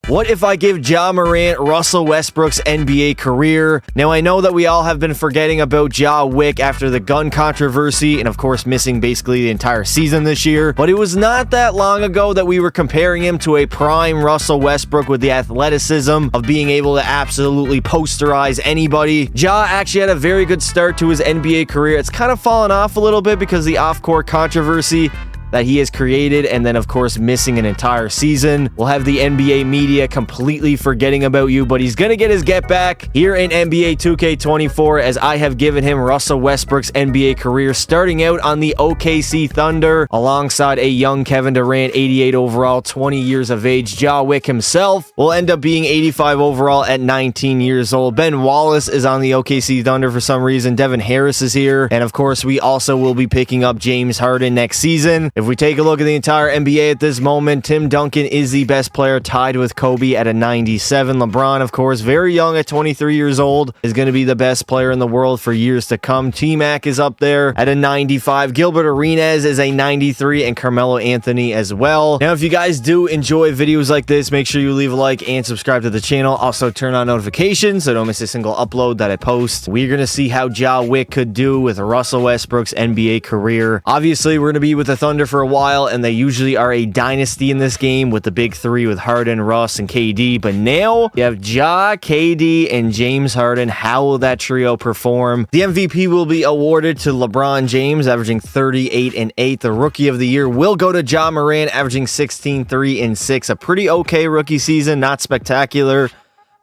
What if I give Ja Morant Russell Westbrook's NBA career? Now, I know that we all have been forgetting about Ja Wick after the gun controversy and, of course, missing basically the entire season this year, but it was not that long ago that we were comparing him to a prime Russell Westbrook with the athleticism of being able to absolutely posterize anybody. Ja actually had a very good start to his NBA career. It's kind of fallen off a little bit because of the off-court controversy that he has created, and then of course missing an entire season. We'll have the NBA media completely forgetting about you, but he's gonna get his get back here in NBA 2K24 as I have given him Russell Westbrook's NBA career, starting out on the OKC Thunder alongside a young Kevin Durant, 88 overall, 20 years of age. Ja Wick himself will end up being 85 overall at 19 years old. Ben Wallace is on the OKC Thunder for some reason. Devin Harris is here, and of course we also will be picking up James Harden next season. If we take a look at the entire NBA at this moment, Tim Duncan is the best player, tied with Kobe at a 97. LeBron, of course, very young at 23 years old, is going to be the best player in the world for years to come. T-Mac is up there at a 95. Gilbert Arenas is a 93, and Carmelo Anthony as well. Now, if you guys do enjoy videos like this, make sure you leave a like and subscribe to the channel. Also, turn on notifications so don't miss a single upload that I post. We're going to see how Ja Wick could do with Russell Westbrook's NBA career. Obviously, we're going to be with the Thunder for a while, and they usually are a dynasty in this game with the big three with Harden, Russ, and KD. But now you have Ja, KD, and James Harden. How will that trio perform? The MVP will be awarded to LeBron James, averaging 38 and 8. The Rookie of the Year will go to Ja Morant, averaging 16, 3, and 6. A pretty okay rookie season, not spectacular,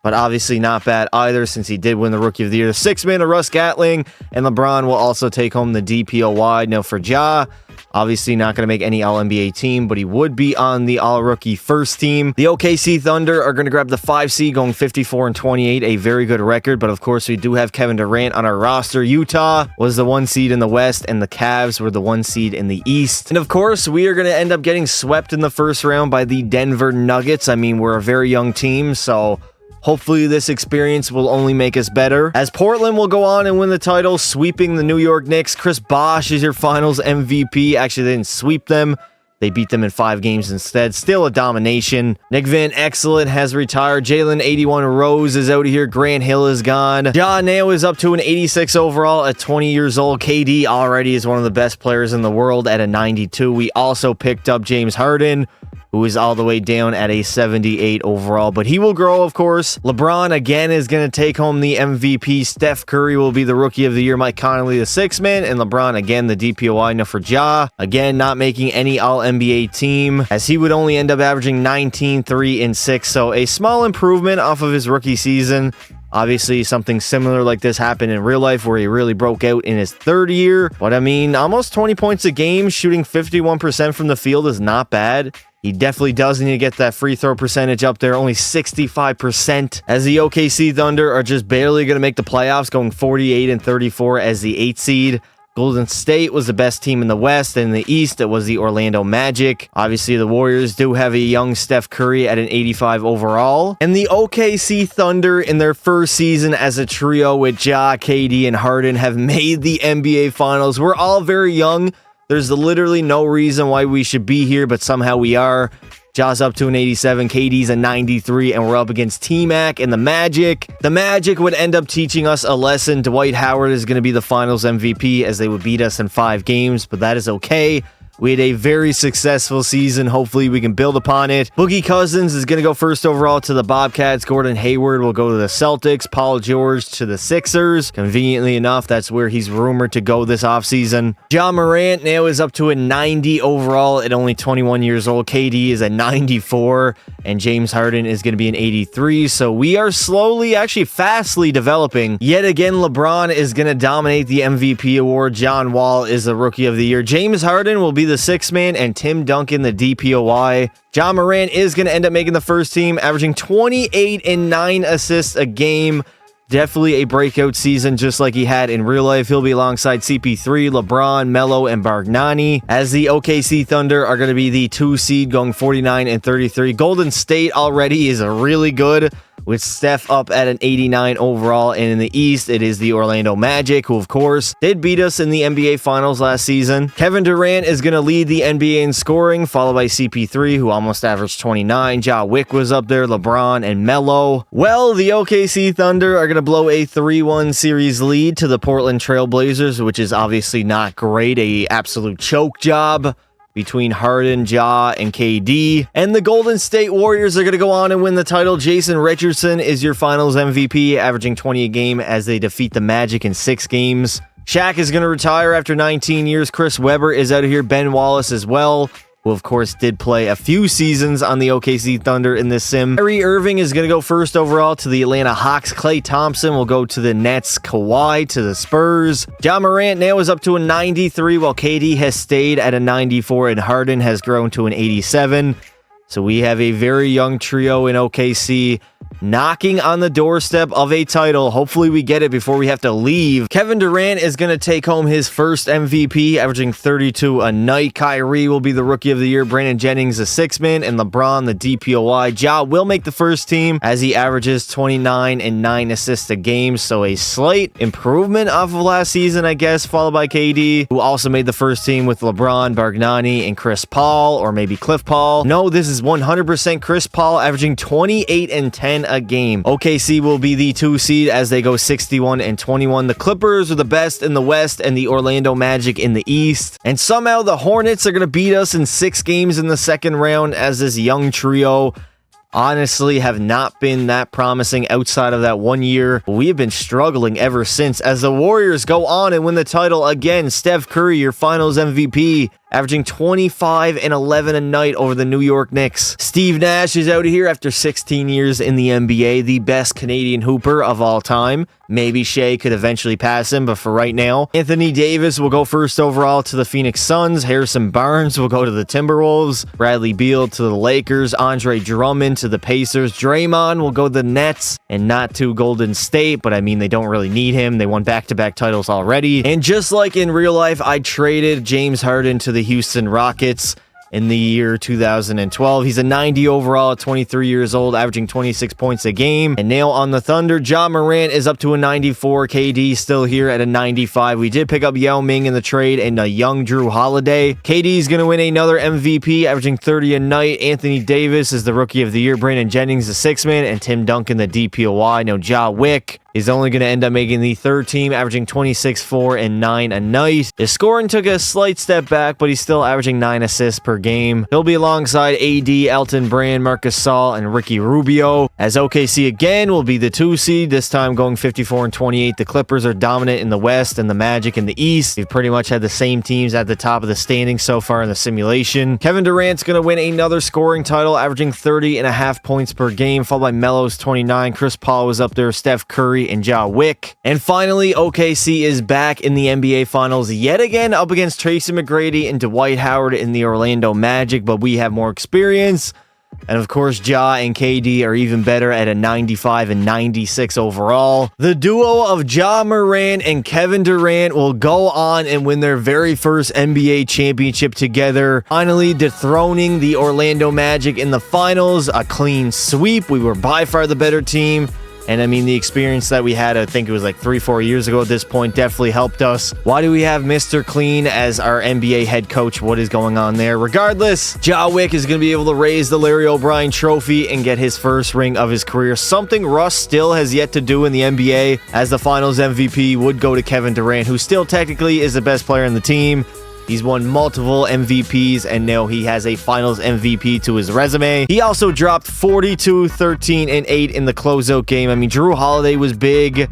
but obviously not bad either since he did win the Rookie of the Year. The sixth man to Russ Gatling, and LeBron will also take home the DPOY. Now for Ja, obviously not going to make any All-NBA team, but he would be on the All-Rookie first team. The OKC Thunder are going to grab the 5 seed, going 54 and 28, a very good record, but of course we do have Kevin Durant on our roster. Utah was the 1 seed in the West, and the Cavs were the 1 seed in the East. And of course, we are going to end up getting swept in the first round by the Denver Nuggets. I mean, we're a very young team, so hopefully this experience will only make us better, as Portland will go on and win the title, sweeping the New York Knicks. Chris Bosh is your finals MVP. Actually, they didn't sweep them. They beat them in 5 games instead. Still a domination. Nick Van Exel has retired. Jalen 81 Rose is out of here. Grant Hill is gone. Ja now is up to an 86 overall at 20 years old. KD already is one of the best players in the world at a 92. We also picked up James Harden, who is all the way down at a 78 overall, but he will grow, of course. LeBron again is going to take home the MVP. Steph Curry will be the Rookie of the Year. Mike Conley, the 6th man, and LeBron again the DPOY. Now for Ja, again not making any All-NBA team, as he would only end up averaging 19, 3, and 6, so a small improvement off of his rookie season. Obviously, something similar like this happened in real life where he really broke out in his 3rd year. But I mean, almost 20 points a game, shooting 51% from the field is not bad. He definitely does need to get that free throw percentage up there, only 65%, as the OKC Thunder are just barely going to make the playoffs, going 48 and 34 as the 8th seed. Golden State was the best team in the West, and in the East, it was the Orlando Magic. Obviously, the Warriors do have a young Steph Curry at an 85 overall. And the OKC Thunder, in their first season as a trio with Ja, KD, and Harden, have made the NBA Finals. We're all very young. There's literally no reason why we should be here, but somehow we are. Ja's up to an 87, KD's a 93, and we're up against T-Mac and the Magic. The Magic would end up teaching us a lesson. Dwight Howard is going to be the finals MVP, as they would beat us in 5 games, but that is okay. We had a very successful season. Hopefully, we can build upon it. Boogie Cousins is going to go first overall to the Bobcats. Gordon Hayward will go to the Celtics. Paul George to the Sixers. Conveniently enough, that's where he's rumored to go this offseason. Ja Morant now is up to a 90 overall at only 21 years old. KD is a 94, and James Harden is going to be an 83. So we are slowly, actually fastly developing. Yet again, LeBron is going to dominate the MVP award. John Wall is the Rookie of the Year. James Harden will be the 6th man, and Tim Duncan the DPOY. Ja Morant is going to end up making the first team, averaging 28 and 9 assists a game. Definitely a breakout season, just like he had in real life. He'll be alongside CP3, LeBron, Melo, and Bargnani, as the OKC Thunder are going to be the 2 seed, going 49 and 33. Golden State already is a really good with Steph up at an 89 overall. And in the East, it is the Orlando Magic, who of course did beat us in the NBA Finals last season. Kevin Durant is going to lead the NBA in scoring, followed by CP3, who almost averaged 29. Ja Wick was up there, LeBron and Melo. Well, the OKC Thunder are going to blow a 3-1 series lead to the Portland Trail Blazers, which is obviously not great. A absolute choke job between Harden, Ja, and KD. And the Golden State Warriors are going to go on and win the title. Jason Richardson is your finals MVP, averaging 20 a game as they defeat the Magic in 6 games. Shaq is going to retire after 19 years. Chris Webber is out of here. Ben Wallace as well, who of course did play a few seasons on the OKC Thunder in this sim. Kyrie Irving is going to go first overall to the Atlanta Hawks. Klay Thompson will go to the Nets. Kawhi to the Spurs. Ja Morant now is up to a 93, while KD has stayed at a 94 and Harden has grown to an 87. So we have a very young trio in OKC knocking on the doorstep of a title. Hopefully we get it before we have to leave. Kevin Durant is going to take home his first MVP, averaging 32 a night. Kyrie will be the Rookie of the Year. Brandon Jennings, the sixth man, and LeBron, the DPOY. Ja will make the first team as he averages 29 and 9 assists a game. So a slight improvement off of last season, I guess, followed by KD, who also made the first team with LeBron, Bargnani, and Chris Paul, or maybe Cliff Paul. No, this is 100% Chris Paul, averaging 28 and 10 a game. OKC will be the 2 seed as they go 61 and 21. The Clippers are the best in the West and the Orlando Magic in the East. And somehow the Hornets are going to beat us in 6 games in the second round, as this young trio honestly have not been that promising outside of that 1 year. We have been struggling ever since as the Warriors go on and win the title again. Steph Curry, your finals MVP, averaging 25 and 11 a night over the New York Knicks. Steve Nash is out of here after 16 years in the NBA, the best Canadian hooper of all time. Maybe Shea could eventually pass him, but for right now, Anthony Davis will go first overall to the Phoenix Suns. Harrison Barnes will go to the Timberwolves. Bradley Beal to the Lakers. Andre Drummond to the Pacers. Draymond will go to the Nets and not to Golden State, but I mean, they don't really need him. They won back-to-back titles already. And just like in real life, I traded James Harden to the Houston Rockets in the year 2012. He's a 90 overall at 23 years old, averaging 26 points a game. And now on the Thunder, Ja Morant is up to a 94. KD still here at a 95. We did pick up Yao Ming in the trade and a young Drew Holiday. KD is going to win another MVP, averaging 30 a night. Anthony Davis is the Rookie of the Year. Brandon Jennings, the sixth man, and Tim Duncan, the DPOY. Now Ja Wick is only going to end up making the third team, averaging 26, 4, and 9 a night. His scoring took a slight step back, but he's still averaging 9 assists per game. He'll be alongside AD, Elton Brand, Marcus Gasol, and Ricky Rubio, as OKC again will be the 2 seed, this time going 54 and 28. The Clippers are dominant in the West and the Magic in the East. We've pretty much had the same teams at the top of the standings so far in the simulation. Kevin Durant's going to win another scoring title, averaging 30.5 points per game, followed by Melo's 29. Chris Paul was up there, Steph Curry, and Ja Wick. And finally, OKC is back in the NBA Finals yet again, up against Tracy McGrady and Dwight Howard in the Orlando Magic, but we have more experience. And of course, Ja and KD are even better at a 95 and 96 overall. The duo of Ja Morant and Kevin Durant will go on and win their very first NBA championship together, finally dethroning the Orlando Magic in the finals. A clean sweep. We were by far the better team. And I mean, the experience that we had, I think it was like 3-4 years ago at this point, definitely helped us. Why do we have Mr. Clean as our NBA head coach? What is going on there? Regardless, Ja Wick is going to be able to raise the Larry O'Brien trophy and get his first ring of his career. Something Russ still has yet to do in the NBA, as the finals MVP would go to Kevin Durant, who still technically is the best player in the team. He's won multiple MVPs, and now he has a finals MVP to his resume. He also dropped 42, 13, and 8 in the closeout game. I mean, Drew Holiday was big.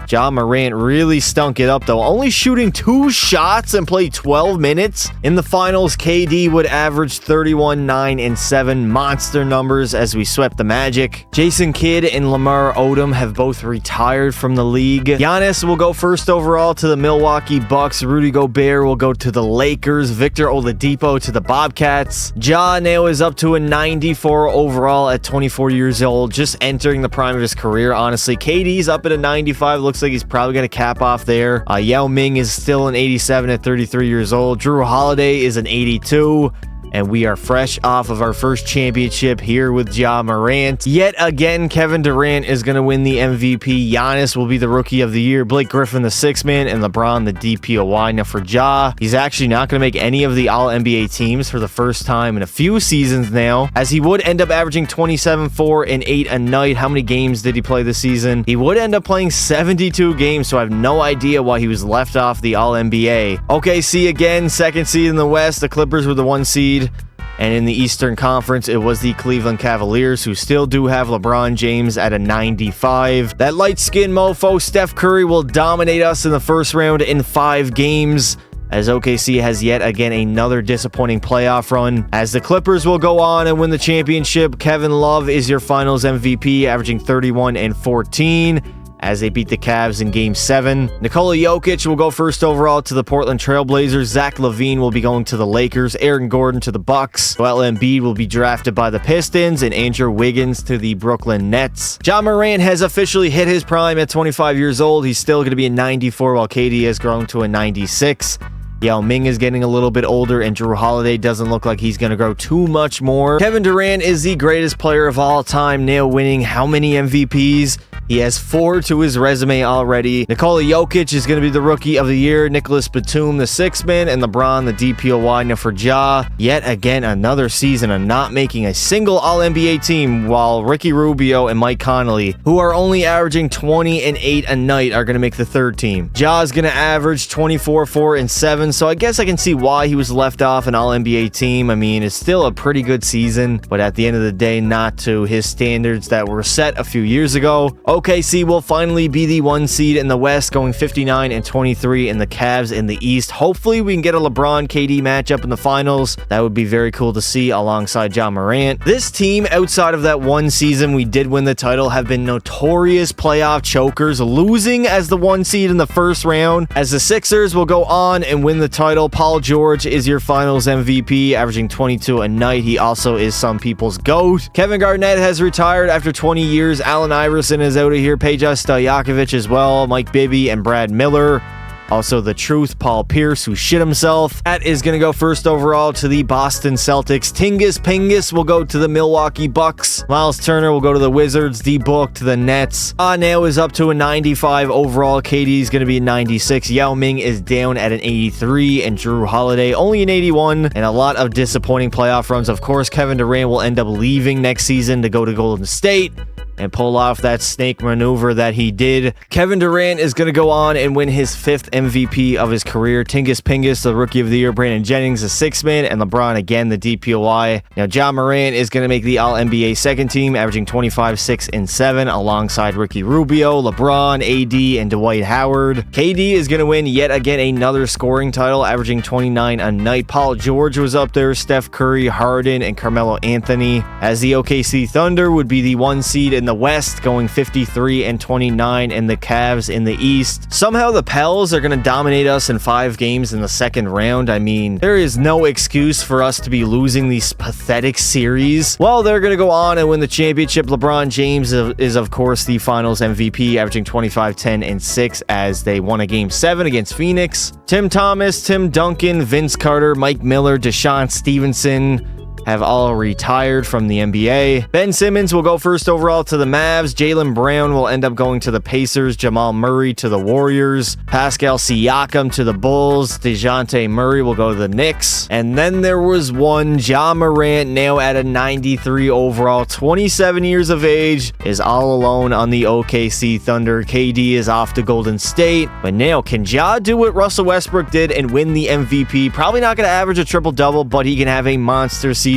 Ja Morant really stunk it up, though. Only shooting 2 shots and played 12 minutes. In the finals, KD would average 31, 9, and 7. Monster numbers as we swept the Magic. Jason Kidd and Lamar Odom have both retired from the league. Giannis will go first overall to the Milwaukee Bucks. Rudy Gobert will go to the Lakers. Victor Oladipo to the Bobcats. Ja now is up to a 94 overall at 24 years old, just entering the prime of his career, honestly. KD's up at a 95. Looks like he's probably going to cap off there. Yao Ming is still an 87 at 33 years old. Drew Holiday is an 82. and we are fresh off of our first championship here with Ja Morant. Yet again, Kevin Durant is going to win the MVP. Giannis will be the Rookie of the Year. Blake Griffin, the 6th man, and LeBron, the DPOY. Now for Ja, he's actually not going to make any of the All-NBA teams for the first time in a few seasons now, as he would end up averaging 27, 4, and 8 a night. How many games did he play this season? He would end up playing 72 games, so I have no idea why he was left off the All-NBA. OKC again, 2nd seed in the West. The Clippers were the 1 seed. And in the Eastern Conference, it was the Cleveland Cavaliers, who still do have LeBron James at a 95. That light-skinned mofo, Steph Curry, will dominate us in the first round in 5 games, as OKC has yet again another disappointing playoff run. As the Clippers will go on and win the championship, Kevin Love is your finals MVP, averaging 31 and 14. As they beat the Cavs in Game 7. Nikola Jokic will go first overall to the Portland Trailblazers. Zach LaVine will be going to the Lakers. Aaron Gordon to the Bucks. Joel Embiid will be drafted by the Pistons. And Andrew Wiggins to the Brooklyn Nets. Ja Morant has officially hit his prime at 25 years old. He's still going to be a 94, while KD has grown to a 96. Yao Ming is getting a little bit older, and Jrue Holiday doesn't look like he's going to grow too much more. Kevin Durant is the greatest player of all time, now winning how many MVPs? He has 4 to his resume already. Nikola Jokic is going to be the Rookie of the Year. Nicholas Batum, the 6th man, and LeBron, the DPOY. Now for Ja, yet again, another season of not making a single All-NBA team, while Ricky Rubio and Mike Conley, who are only averaging 20 and 8 a night, are going to make the 3rd team. Ja is going to average 24, 4, and 7, so I guess I can see why he was left off an All-NBA team. I mean, it's still a pretty good season, but at the end of the day, not to his standards that were set a few years ago. OKC will finally be the 1 seed in the West, going 59 and 23, and the Cavs in the East. Hopefully, we can get a LeBron-KD matchup in the finals. That would be very cool to see alongside Ja Morant. This team, outside of that 1 season we did win the title, have been notorious playoff chokers, losing as the 1 seed in the first round. As the Sixers will go on and win the title, Paul George is your finals MVP, averaging 22 a night. He also is some people's GOAT. Kevin Garnett has retired after 20 years. Allen Iverson is out of here. Peja Stojakovic as well. Mike Bibby and Brad Miller. Also, the Truth, Paul Pierce, who shit himself. That is going to go first overall to the Boston Celtics. Tingus Pingus will go to the Milwaukee Bucks. Miles Turner will go to the Wizards. D-Book to the Nets. Now is up to a 95 overall. KD is going to be a 96. Yao Ming is down at an 83. And Jrue Holiday only an 81. And a lot of disappointing playoff runs. Of course, Kevin Durant will end up leaving next season to go to Golden State and pull off that snake maneuver that he did. Kevin Durant is going to go on and win his 5th MVP of his career. Tingus Pingus, the Rookie of the Year. Brandon Jennings, the 6th man. And LeBron, again, the DPOY. Now, Ja Morant is going to make the All-NBA 2nd team, averaging 25, 6, and 7, alongside Ricky Rubio, LeBron, AD, and Dwight Howard. KD is going to win yet again another scoring title, averaging 29 a night. Paul George was up there. Steph Curry, Harden, and Carmelo Anthony. As the OKC Thunder would be the 1 seed in the West, going 53 and 29, and the Cavs in the East. Somehow the Pels are going to dominate us in 5 games in the 2nd round. I mean, there is no excuse for us to be losing these pathetic series. Well, they're going to go on and win the championship. LeBron James is of course the finals MVP, averaging 25, 10, and 6, as they won a Game 7 against Phoenix. Tim Thomas, Tim Duncan, Vince Carter, Mike Miller, Deshaun Stevenson have all retired from the NBA. Ben Simmons will go first overall to the Mavs. Jaylen Brown will end up going to the Pacers. Jamal Murray to the Warriors. Pascal Siakam to the Bulls. DeJounte Murray will go to the Knicks. And then there was one, Ja Morant, now at a 93 overall, 27 years of age, is all alone on the OKC Thunder. KD is off to Golden State. But now, can Ja do what Russell Westbrook did and win the MVP? Probably not going to average a triple-double, but he can have a monster season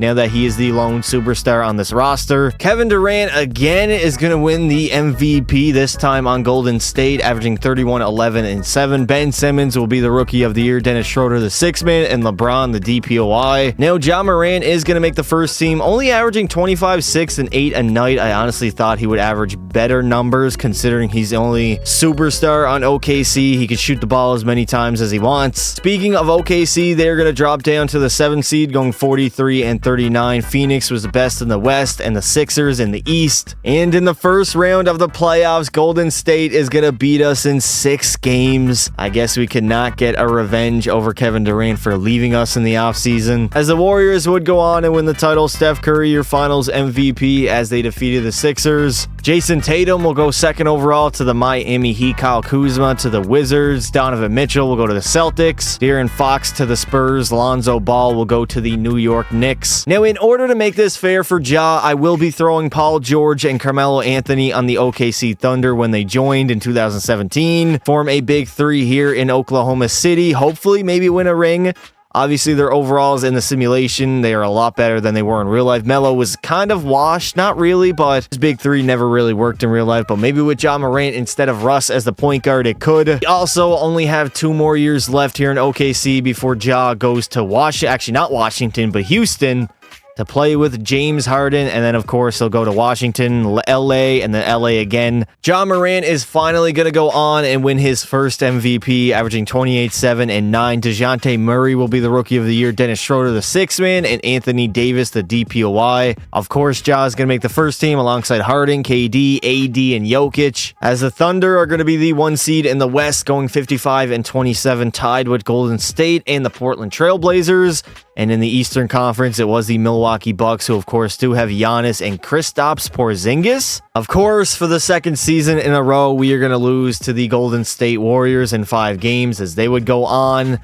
now that he is the lone superstar on this roster. Kevin Durant again is going to win the MVP, this time on Golden State, averaging 31, 11, and 7. Ben Simmons will be the Rookie of the Year. Dennis Schroeder, the 6th man, and LeBron, the DPOY. Now, Ja Morant is going to make the first team, only averaging 25, 6, and 8 a night. I honestly thought he would average better numbers, considering he's the only superstar on OKC. He could shoot the ball as many times as he wants. Speaking of OKC, they're going to drop down to the 7th seed, going 43 and 39. Phoenix was the best in the West, and the Sixers in the East. And in the first round of the playoffs, Golden State is going to beat us in 6 games. I guess we could not get a revenge over Kevin Durant for leaving us in the offseason. As the Warriors would go on and win the title, Steph Curry, your finals MVP, as they defeated the Sixers. Jason Tatum will go second overall to the Miami Heat. Kyle Kuzma to the Wizards. Donovan Mitchell will go to the Celtics. De'Aaron Fox to the Spurs. Lonzo Ball will go to the New York Knicks. Now, in order to make this fair for Ja, I will be throwing Paul George and Carmelo Anthony on the OKC Thunder when they joined in 2017. Form a big 3 here in Oklahoma City. Hopefully, maybe win a ring. Obviously, their overalls in the simulation, they are a lot better than they were in real life. Melo was kind of washed, not really, but his big 3 never really worked in real life. But maybe with Ja Morant instead of Russ as the point guard, it could. We also only have 2 more years left here in OKC before Ja goes to Washington. Actually, not Washington, but Houston, to play with James Harden, and then of course he'll go to Washington, LA, and then LA again. Ja Morant is finally going to go on and win his first MVP, averaging 28, 7, and 9. DeJounte Murray will be the Rookie of the Year, Dennis Schroeder the 6th man, and Anthony Davis the DPOY. Of course, Ja is going to make the first team alongside Harden, KD, AD, and Jokic, as the Thunder are going to be the 1 seed in the West, going 55 and 27, tied with Golden State and the Portland Trail Blazers. And in the Eastern Conference, it was the Milwaukee Bucks, who of course do have Giannis and Kristaps Porzingis. Of course, for the 2nd season in a row, we are going to lose to the Golden State Warriors in 5 games, as they would go on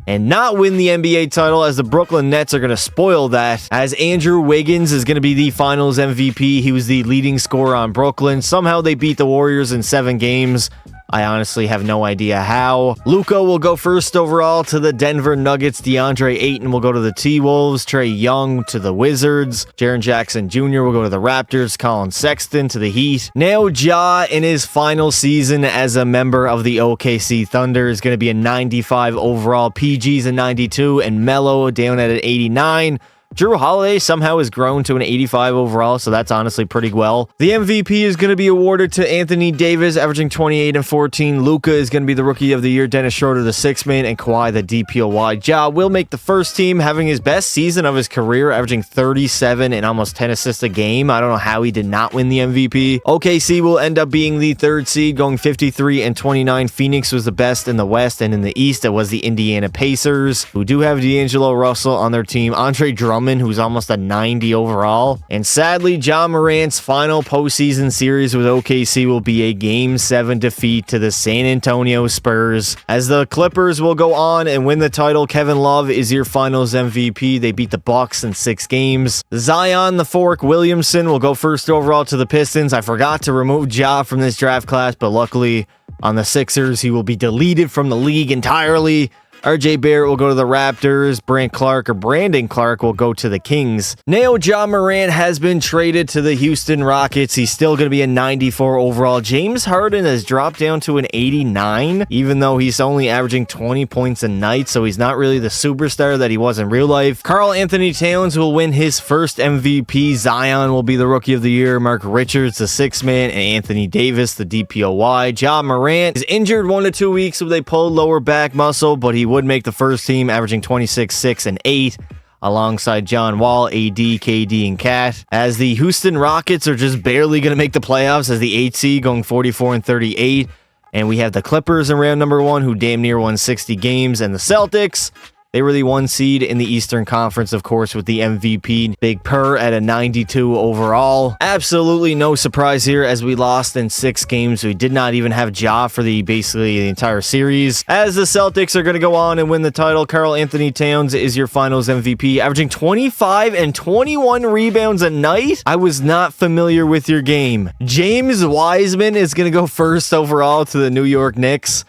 and not win the NBA title, as the Brooklyn Nets are going to spoil that, as Andrew Wiggins is going to be the finals MVP. He was the leading scorer on Brooklyn. Somehow they beat the Warriors in 7 games. I honestly have no idea how. Luka will go first overall to the Denver Nuggets. DeAndre Ayton will go to the T-Wolves. Trae Young to the Wizards. Jaren Jackson Jr. will go to the Raptors. Colin Sexton to the Heat. Now Ja, in his final season as a member of the OKC Thunder, is going to be a 95 overall. PG's a 92, and Melo down at an 89. Drew Holiday somehow has grown to an 85 overall, so that's honestly pretty well. The MVP is going to be awarded to Anthony Davis, averaging 28 and 14. Luka is going to be the Rookie of the Year, Dennis Schroeder the 6th man, and Kawhi the DPOY. Ja will make the first team, having his best season of his career, averaging 37 and almost 10 assists a game. I don't know how he did not win the MVP. OKC will end up being the 3rd seed, going 53 and 29. Phoenix was the best in the West, and in the East, it was the Indiana Pacers, who do have D'Angelo Russell on their team. Andre Drummond, who's almost a 90 overall. And sadly, Ja Morant's final postseason series with OKC will be a Game 7 defeat to the San Antonio Spurs. As the Clippers will go on and win the title, Kevin Love is your finals MVP. They beat the Bucks in 6 games. Zion the Fork Williamson will go first overall to the Pistons. I forgot to remove Ja from this draft class, but luckily on the Sixers, he will be deleted from the league entirely. RJ Barrett will go to the Raptors. Brandon Clark will go to the Kings. Now, Ja Morant has been traded to the Houston Rockets. He's still going to be a 94 overall. James Harden has dropped down to an 89, even though he's only averaging 20 points a night, so he's not really the superstar that he was in real life. Karl Anthony Towns will win his first MVP. Zion will be the Rookie of the Year. Mark Richards, the 6th man, and Anthony Davis, the DPOY. Ja Morant is injured 1 to 2 weeks with a pulled lower back muscle, but he would make the first team, averaging 26, 6, and 8, alongside John Wall, AD, KD, and Cat. As the Houston Rockets are just barely going to make the playoffs as the 8th seed, going 44 and 38. And we have the Clippers in round number 1, who damn near won 60 games, and the Celtics. They were the 1 seed in the Eastern Conference, of course, with the MVP, Big Purr, at a 92 overall. Absolutely no surprise here, as we lost in 6 games. We did not even have Ja for basically the entire series. As the Celtics are going to go on and win the title, Karl Anthony Towns is your finals MVP, averaging 25 and 21 rebounds a night. I was not familiar with your game. James Wiseman is going to go first overall to the New York Knicks.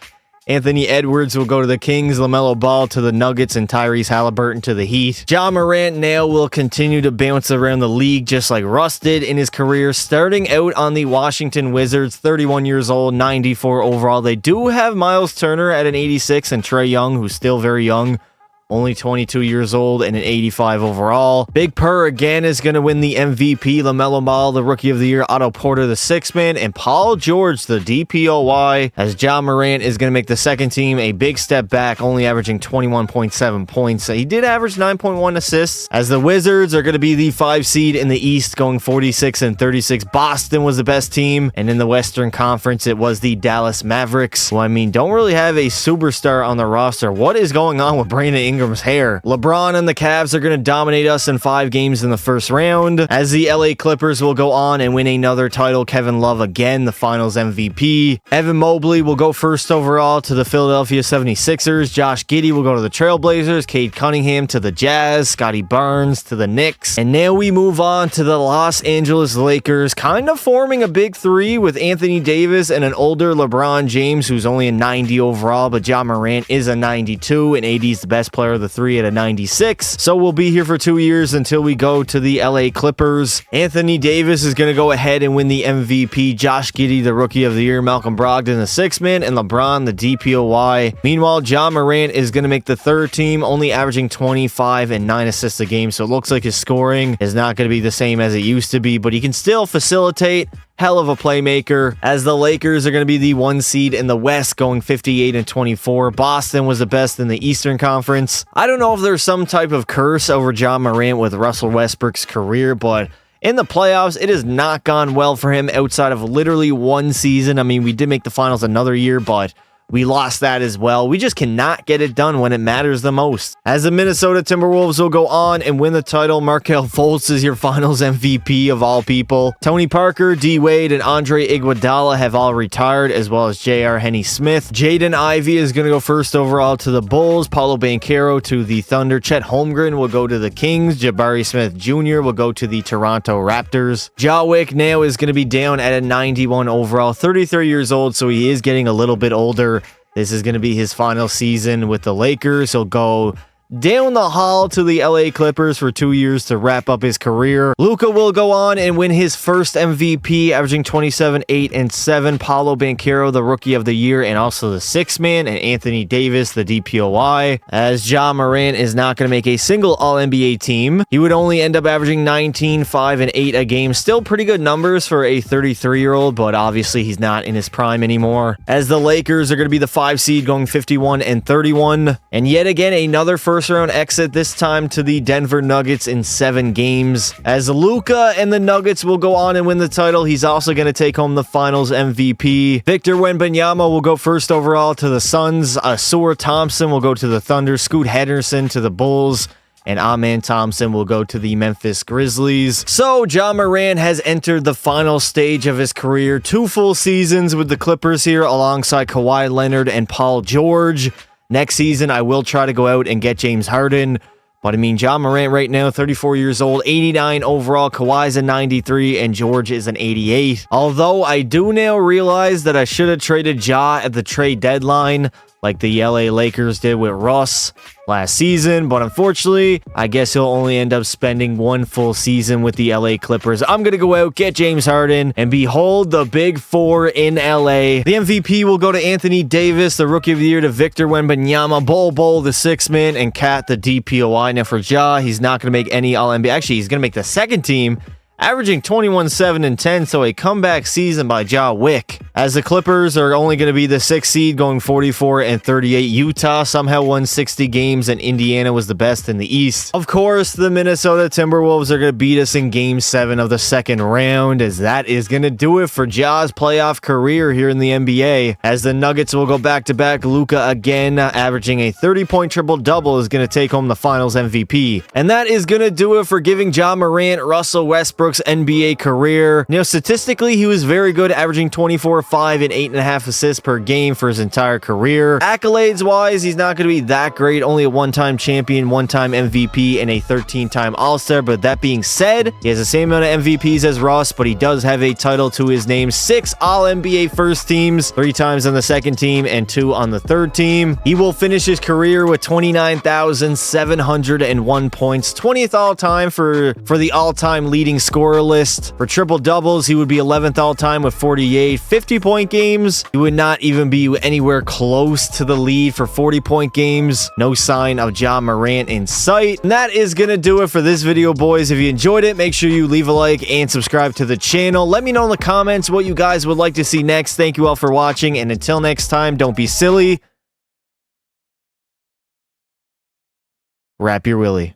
Anthony Edwards will go to the Kings, LaMelo Ball to the Nuggets, and Tyrese Halliburton to the Heat. Ja Morant now will continue to bounce around the league just like Russ did in his career, starting out on the Washington Wizards, 31 years old, 94 overall. They do have Miles Turner at an 86, and Trae Young, who's still very young, only 22 years old and an 85 overall. Big Purr again is going to win the MVP. LaMelo Ball, the Rookie of the Year. Otto Porter, the sixth man. And Paul George, the DPOY, as Ja Morant is going to make the second team a big step back, only averaging 21.7 points. He did average 9.1 assists, as the Wizards are going to be the 5 seed in the East, going 46-36. Boston was the best team, and in the Western Conference, it was the Dallas Mavericks, who, I mean, don't really have a superstar on the roster. What is going on with Brandon Ingram's hair? LeBron and the Cavs are going to dominate us in 5 games in the first round, as the LA Clippers will go on and win another title. Kevin Love again, the finals MVP. Evan Mobley will go first overall to the Philadelphia 76ers. Josh Giddey will go to the Trailblazers. Cade Cunningham to the Jazz. Scotty Barnes to the Knicks. And now we move on to the Los Angeles Lakers, kind of forming a big three with Anthony Davis and an older LeBron James, who's only a 90 overall, but Ja Morant is a 92, and AD is the best player of the three at a 96. So we'll be here for 2 years until we go to the LA Clippers. Anthony Davis is going to go ahead and win the MVP. Josh Giddey, the Rookie of the Year. Malcolm Brogdon, the sixth man. And LeBron, the DPOY. Meanwhile, Ja Morant is going to make the third team, only averaging 25 and 9 assists a game. So it looks like his scoring is not going to be the same as it used to be, but he can still facilitate. Hell of a playmaker, as the Lakers are going to be the 1 seed in the West, going 58-24. Boston was the best in the Eastern Conference. I don't know if there's some type of curse over Ja Morant with Russell Westbrook's career, but in the playoffs, it has not gone well for him outside of literally 1 season. I mean, we did make the finals another year, but we lost that as well. We just cannot get it done when it matters the most. As the Minnesota Timberwolves will go on and win the title, Markelle Fultz is your finals MVP of all people. Tony Parker, D. Wade, and Andre Iguodala have all retired, as well as J.R. Henney-Smith. Jaden Ivey is going to go first overall to the Bulls. Paulo Banchero to the Thunder. Chet Holmgren will go to the Kings. Jabari Smith Jr. will go to the Toronto Raptors. Ja Wick now is going to be down at a 91 overall, 33 years old, so he is getting a little bit older. This is going to be his final season with the Lakers. He'll go down the hall to the LA Clippers for 2 years to wrap up his career. Luka will go on and win his first MVP, averaging 27, 8, and 7. Paulo Banchero, the Rookie of the Year, and also the sixth man, and Anthony Davis, the DPOY. As Ja Morant is not going to make a single All-NBA team, he would only end up averaging 19, 5, and 8 a game. Still pretty good numbers for a 33-year-old, but obviously he's not in his prime anymore. As the Lakers are going to be the 5 seed, going 51-31. And yet again, another first round exit, this time to the Denver Nuggets in 7 games. As Luka and the Nuggets will go on and win the title, he's also going to take home the finals MVP. Victor Wembanyama will go first overall to the Suns. Asur Thompson will go to the Thunder. Scoot Henderson to the Bulls. And Amen Thompson will go to the Memphis Grizzlies. So, Ja Morant has entered the final stage of his career. 2 full seasons with the Clippers here, alongside Kawhi Leonard and Paul George. Next season, I will try to go out and get James Harden. But I mean, Ja Morant right now, 34 years old, 89 overall. Kawhi's a 93, and George is an 88. Although I do now realize that I should have traded Ja at the trade deadline, like the LA Lakers did with Russ last season, but unfortunately, I guess he'll only end up spending 1 full season with the LA Clippers. I'm going to go out, get James Harden, and behold the Big Four in LA. The MVP will go to Anthony Davis, the Rookie of the Year to Victor Wembanyama, Bol, the sixth man, and Cat, the DPOY. Now for Ja, he's not going to make any All-NBA. Actually, he's going to make the second team, averaging 21, 7, and 10, so a comeback season by Ja Wick. As the Clippers are only going to be the 6th seed, going 44-38. Utah somehow won 60 games, and Indiana was the best in the East. Of course, the Minnesota Timberwolves are going to beat us in Game 7 of the second round, as that is going to do it for Ja's playoff career here in the NBA. As the Nuggets will go back-to-back, Luka again, averaging a 30-point triple-double, is going to take home the finals MVP. And that is going to do it for giving Ja Morant, Russell Westbrook's NBA career. You know, statistically, he was very good, averaging 24, 5, and 8.5 assists per game for his entire career. Accolades-wise, he's not going to be that great. Only a 1-time champion, 1-time MVP, and a 13-time All-Star. But that being said, he has the same amount of MVPs as Russ, but he does have a title to his name. 6 All-NBA first teams, 3 times on the second team, and 2 on the third team. He will finish his career with 29,701 points, 20th all-time for the all-time leading scorer list. For triple-doubles, he would be 11th all-time with 48, 50 50-point games. He would not even be anywhere close to the lead for 40-point games. No sign of Ja Morant in sight. And that is going to do it for this video, boys. If you enjoyed it, make sure you leave a like and subscribe to the channel. Let me know in the comments what you guys would like to see next. Thank you all for watching, and until next time, don't be silly. Wrap your willy.